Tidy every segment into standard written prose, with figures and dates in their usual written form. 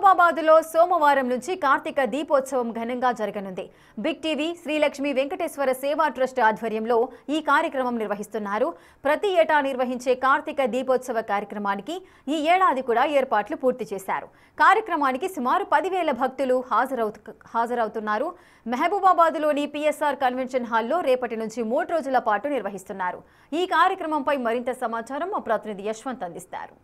మహబూబాబాద్లో సోమవారం నుంచి కార్తీక దీపోత్సవం ఘనంగా జరగనుంది. బిగ్ టీవీ శ్రీలక్ష్మి వెంకటేశ్వర సేవా ట్రస్ట్ ఆధ్వర్యంలో ఈ కార్యక్రమం నిర్వహిస్తున్నారు. ప్రతి ఏటా నిర్వహించే కార్తీక దీపోత్సవ కార్యక్రమానికి ఈ ఏడాది కూడా ఏర్పాట్లు పూర్తి చేశారు. కార్యక్రమానికి సుమారు 10,000 భక్తులు హాజరవుతున్నారు. మహబూబాబాద్లోని పిఎస్ఆర్ కన్వెన్షన్ హాల్లో రేపటి నుంచి 3 రోజుల పాటు నిర్వహిస్తున్నారు. ఈ కార్యక్రమంపై మరింత సమాచారం మా ప్రతినిధి యశ్వంత్ అందిస్తారు.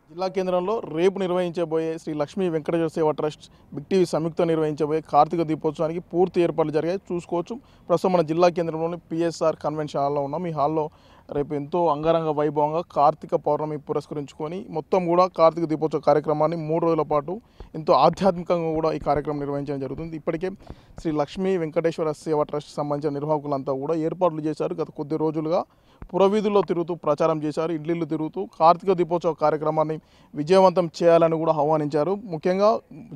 జిల్లా కేంద్రంలో రేపు నిర్వహించబోయే శ్రీ లక్ష్మీ వెంకటేశ్వర సేవా ట్రస్ట్ బిగ్ టీవీ సంయుక్త నిర్వహించబోయే కార్తీక దీపోత్సవానికి పూర్తి ఏర్పాట్లు జరిగాయి. చూసుకోవచ్చు. ప్రస్తుతం మన జిల్లా కేంద్రంలోని పిఎస్ఆర్ కన్వెన్షన్ హాల్లో ఉన్నాం. ఈ హాల్లో రేపు ఎంతో అంగరంగ వైభవంగా కార్తీక పౌర్ణమి పురస్కరించుకొని మొత్తం కూడా కార్తీక దీపోత్సవ కార్యక్రమాన్ని 3 రోజుల పాటు ఎంతో ఆధ్యాత్మికంగా కూడా ఈ కార్యక్రమం నిర్వహించడం జరుగుతుంది. ఇప్పటికే శ్రీ లక్ష్మీ వెంకటేశ్వర సేవా ట్రస్ట్ సంబంధించిన నిర్వాహకులంతా కూడా ఏర్పాట్లు చేశారు. గత కొద్ది రోజులుగా పురవీధుల్లో తిరుగుతూ ప్రచారం చేశారు. ఇడ్లీలు తిరుగుతూ కార్తీక దీపోత్సవ కార్యక్రమాన్ని విజయవంతం చేయాలని కూడా ఆహ్వానించారు. ముఖ్యంగా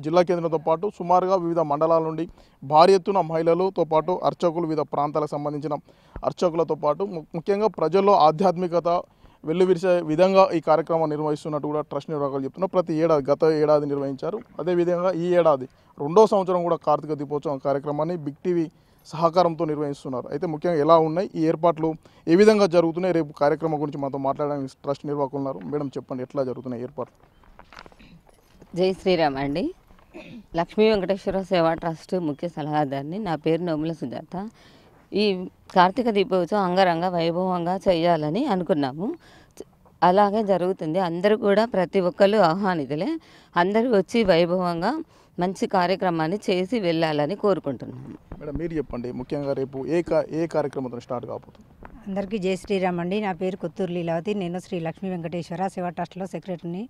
జిల్లా కేంద్రంతో పాటు సుమారుగా వివిధ మండలాల నుండి భారీ ఎత్తున మహిళలతో పాటు అర్చకులు, వివిధ ప్రాంతాలకు సంబంధించిన అర్చకులతో పాటు ముఖ్యంగా ప్రజల్లో ఆధ్యాత్మికత వెల్లువిరిసే విధంగా ఈ కార్యక్రమం నిర్వహిస్తున్నట్టు కూడా ట్రస్ట్ నిర్వాహకులు చెప్తున్నారు. ప్రతి ఏడాది గత ఏడాది నిర్వహించారు. అదేవిధంగా ఈ ఏడాది 2వ సంవత్సరం కూడా కార్తీక దీపోత్సవం కార్యక్రమాన్ని బిగ్ టీవీ సహకారంతో నిర్వహిస్తున్నారు. అయితే ముఖ్యంగా ఎలా ఉన్నాయి ఈ ఏర్పాట్లు, ఏ విధంగా జరుగుతున్నాయి, రేపు కార్యక్రమం గురించి మాతో మాట్లాడడానికి ట్రస్ట్ నిర్వాహకులు ఉన్నారు. మేడం చెప్పండి, ఎట్లా జరుగుతున్నాయి ఏర్పాట్లు? జై శ్రీరామ్ అండి. లక్ష్మీ వెంకటేశ్వర సేవా ట్రస్ట్ ముఖ్య సలహాదారిని. నా పేరు నోముల సుజాత. ఈ కార్తీక దీపోత్సవం అంగరంగ వైభవంగా చేయాలని అనుకున్నాము. అలాగే జరుగుతుంది. అందరూ కూడా ప్రతి ఒక్కరు ఆహ్వానితులే. అందరూ వచ్చి వైభవంగా మంచి కార్యక్రమాన్ని చేసి వెళ్ళాలని కోరుకుంటున్నాము. మేడం మీరు చెప్పండి, ముఖ్యంగా రేపు ఏ కార్యక్రమంతో స్టార్ట్ కాబోతుంది? అందరికీ జై శ్రీరామ్ అండి. నా పేరు కొత్తూరు లీలావతి. నేను శ్రీ లక్ష్మీ వెంకటేశ్వర సేవా ట్రస్ట్లో సెక్రటరీని.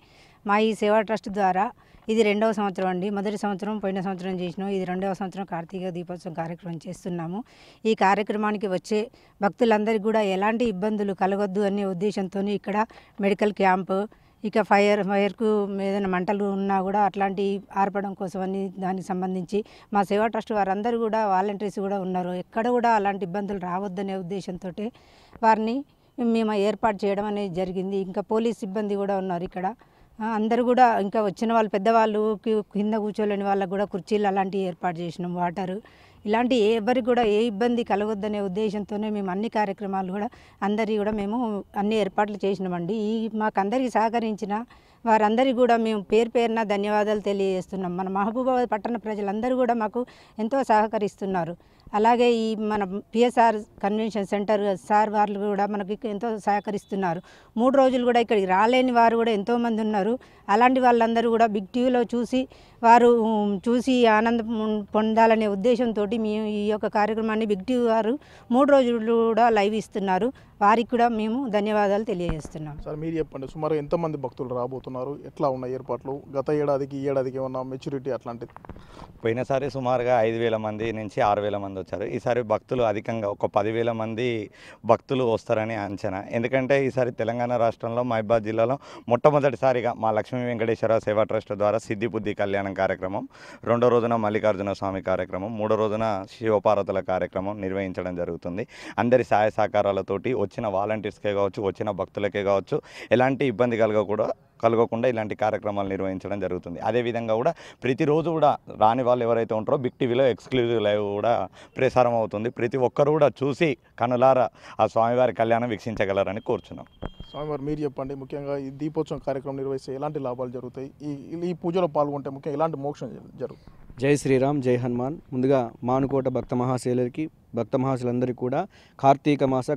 మా ఈ సేవా ట్రస్ట్ ద్వారా ఇది 2వ సంవత్సరం అండి. మొదటి సంవత్సరం పోయిన సంవత్సరం చేసినాం. ఇది 2వ సంవత్సరం కార్తీక దీపోత్సవం కార్యక్రమం చేస్తున్నాము. ఈ కార్యక్రమానికి వచ్చే భక్తులందరికీ కూడా ఎలాంటి ఇబ్బందులు కలగొద్దు అనే ఉద్దేశంతో ఇక్కడ మెడికల్ క్యాంపు, ఇక ఫైర్కు ఏదైనా మంటలు ఉన్నా కూడా అట్లాంటి ఆర్పడం కోసమని దానికి సంబంధించి మా సేవా ట్రస్ట్ వారందరూ కూడా వాలంటీర్స్ కూడా ఉన్నారు. ఎక్కడ కూడా అలాంటి ఇబ్బందులు రావద్దనే ఉద్దేశంతో వారిని మేము ఏర్పాటు చేయడం అనేది జరిగింది. ఇంకా పోలీస్ సిబ్బంది కూడా ఉన్నారు ఇక్కడ. అందరూ కూడా ఇంకా వచ్చిన వాళ్ళు పెద్దవాళ్ళు కింద కూర్చోలేని వాళ్ళకు కూడా కుర్చీలు అలాంటివి ఏర్పాటు చేసినాం. వాటరు ఇలాంటి ఎవరికి కూడా ఏ ఇబ్బంది కలగొద్దనే ఉద్దేశంతోనే మేము అన్ని కార్యక్రమాలు కూడా అందరి కూడా మేము అన్ని ఏర్పాట్లు చేసినామండి. మాకు అందరికీ సహకరించిన వారందరికీ కూడా మేము పేరున ధన్యవాదాలు తెలియజేస్తున్నాం. మన మహబూబాబాద్ పట్టణ ప్రజలందరూ కూడా మాకు ఎంతో సహకరిస్తున్నారు. అలాగే ఈ మన పిఎస్ఆర్ కన్వెన్షన్ సెంటర్ సార్ వాళ్ళు కూడా మనకి ఎంతో సహకరిస్తున్నారు. 3 రోజులు కూడా ఇక్కడికి రాలేని వారు కూడా ఎంతోమంది ఉన్నారు. అలాంటి వాళ్ళందరూ కూడా బిగ్ టీవీలో చూసి ఆనందం పొందాలనే ఉద్దేశంతో మేము ఈ యొక్క కార్యక్రమాన్ని బిగ్ టీవీ వారు 3 రోజులు కూడా లైవ్ ఇస్తున్నారు. వారికి కూడా మేము ధన్యవాదాలు తెలియజేస్తున్నాం. సార్ మీరు చెప్పండి, సుమారు ఎంతమంది భక్తులు రాబోతున్నారు, ఎట్లా ఉన్నాయి ఏర్పాట్లు? గత ఏడాదికి ఈ ఏడాదికి ఏమన్నా మెచ్యూరిటీ అట్లాంటిది? పోయినసారి సుమారుగా 5,000 మంది నుంచి 6,000 మంది వచ్చారు. ఈసారి భక్తులు అధికంగా ఒక 10,000 మంది భక్తులు వస్తారని అంచనా. ఎందుకంటే ఈసారి తెలంగాణ రాష్ట్రంలో మహబూబాబాద్ జిల్లాలో మొట్టమొదటిసారిగా మా లక్ష్మీ వెంకటేశ్వర సేవా ట్రస్ట్ ద్వారా సిద్ధి బుద్ధి కళ్యాణం కార్యక్రమం, 2వ రోజున మల్లికార్జున స్వామి కార్యక్రమం, 3వ రోజున శివపార్వతుల కార్యక్రమం నిర్వహించడం జరుగుతుంది. అందరి సహాయ సహకారాలతోటి వచ్చిన వాలంటీర్స్కే కావచ్చు, వచ్చిన భక్తులకే కావచ్చు, ఎలాంటి ఇబ్బంది కలగకుండా ఇలాంటి కార్యక్రమాలు నిర్వహించడం జరుగుతుంది. అదేవిధంగా కూడా ప్రతిరోజు కూడా రాని వాళ్ళు ఎవరైతే ఉంటారో బిగ్ టీవీలో ఎక్స్క్లూజివ్ లైవ్ కూడా ప్రసారం అవుతుంది. ప్రతి ఒక్కరు కూడా చూసి కనులారా ఆ స్వామివారి కళ్యాణం వీక్షించగలరని కోరుచున్నాం. స్వామివారు మీరు చెప్పండి, ముఖ్యంగా ఈ దీపోత్సవం కార్యక్రమం నిర్వహిస్తే ఎలాంటి లాభాలు జరుగుతాయి? ఈ పూజలో పాల్గొంటే ముఖ్యంగా ఎలాంటి మోక్షం జరుగుతుంది? జై శ్రీరామ్, జై హనుమాన్. ముందుగా మానుకోట భక్త మహాశయులందరికీ కూడా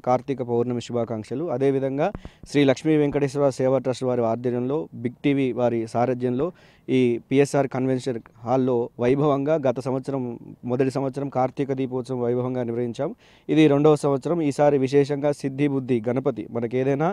కార్తీక పౌర్ణమి శుభాకాంక్షలు. అదేవిధంగా శ్రీ లక్ష్మీ వెంకటేశ్వర సేవా ట్రస్ట్ వారి ఆధ్వర్యంలో బిగ్ టీవీ వారి సారథ్యంలో ఈ పిఎస్ఆర్ కన్వెన్షన్ హాల్లో వైభవంగా గత సంవత్సరం మొదటి సంవత్సరం కార్తీక దీపోత్సవం వైభవంగా నిర్వహించాం. ఇది 2వ సంవత్సరం. ఈసారి విశేషంగా సిద్ధి బుద్ధి గణపతి, మనకేదైనా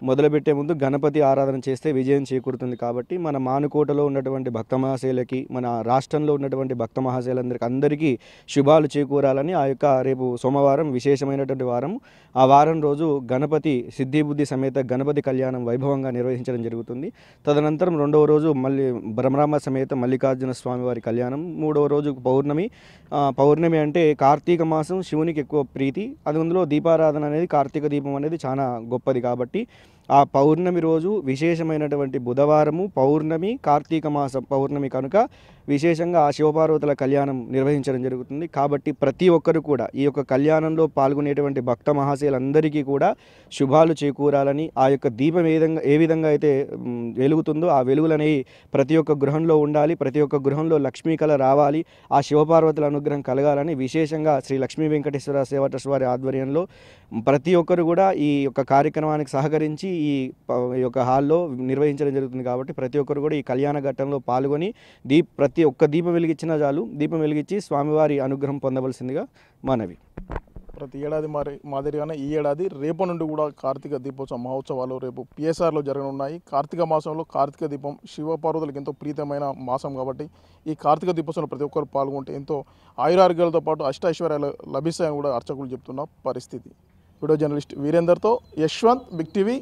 మొదలుపెట్టే ముందు గణపతి ఆరాధన చేస్తే విజయం చేకూరుతుంది. కాబట్టి మన మానుకోటలో ఉన్నటువంటి భక్త మహాశయులకి, మన రాష్ట్రంలో ఉన్నటువంటి భక్త మహాశయులందరికీ శుభాలు చేకూరాలని ఆ యొక్క రేపు సోమవారం విశేషమైనటువంటి వారం, ఆ వారం రోజు గణపతి సిద్ధి బుద్ధి సమేత గణపతి కళ్యాణం వైభవంగా నిర్వహించడం జరుగుతుంది. తదనంతరం 2వ రోజు మళ్ళీ బ్రహ్మరామ సమేత మల్లికార్జున స్వామి వారి కళ్యాణం, 3వ రోజు పౌర్ణమి అంటే కార్తీక మాసం శివునికి ఎక్కువ ప్రీతి. అందులో దీపారాధన అనేది, కార్తీక దీపం అనేది చాలా గొప్పది. కాబట్టి ఆ పౌర్ణమి రోజు విశేషమైనటువంటి బుధవారము పౌర్ణమి, కార్తీక మాసం పౌర్ణమి కనుక విశేషంగా ఆ శివపార్వతుల కళ్యాణం నిర్వహించడం జరుగుతుంది. కాబట్టి ప్రతి ఒక్కరు కూడా ఈ యొక్క కళ్యాణంలో పాల్గొనేటువంటి భక్త మహాశయులందరికీ కూడా శుభాలు చేకూరాలని, ఆ యొక్క దీపం ఏ విధంగా అయితే వెలుగుతుందో ఆ వెలుగులనేవి ప్రతి ఒక్క గృహంలో ఉండాలి, ప్రతి ఒక్క గృహంలో లక్ష్మీ కళ రావాలి, ఆ శివపార్వతుల అనుగ్రహం కలగాలని విశేషంగా శ్రీ లక్ష్మీ వెంకటేశ్వర సేవా ట్రస్ట్ వారి ఆధ్వర్యంలో ప్రతి ఒక్కరు కూడా ఈ యొక్క కార్యక్రమానికి సహకరించి ఈ యొక్క హాల్లో నిర్వహించడం జరుగుతుంది. కాబట్టి ప్రతి ఒక్కరు కూడా ఈ కళ్యాణ ఘట్టంలో పాల్గొని ప్రతి ఒక్క దీపం వెలిగించినా చాలు, దీపం వెలిగించి స్వామివారి అనుగ్రహం పొందవలసిందిగా మనవి. ప్రతి ఏడాది మాదిరిగానే ఈ ఏడాది రేపు నుండి కూడా కార్తీక దీపోత్సవ మహోత్సవాలు రేపు పిఎస్ఆర్లో జరగనున్నాయి. కార్తీక మాసంలో కార్తీక దీపం శివపార్వతులకు ఎంతో ప్రీతమైన మాసం కాబట్టి ఈ కార్తీక దీపోత్సవంలో ప్రతి ఒక్కరు పాల్గొంటే ఎంతో ఆయురారోగ్యాలతో పాటు అష్టైశ్వర్యాలు లభిస్తాయని కూడా అర్చకులు చెప్తున్న పరిస్థితి. వీడియో జర్నలిస్ట్ వీరేందర్తో యశ్వంత్, బిగ్ టీవీ.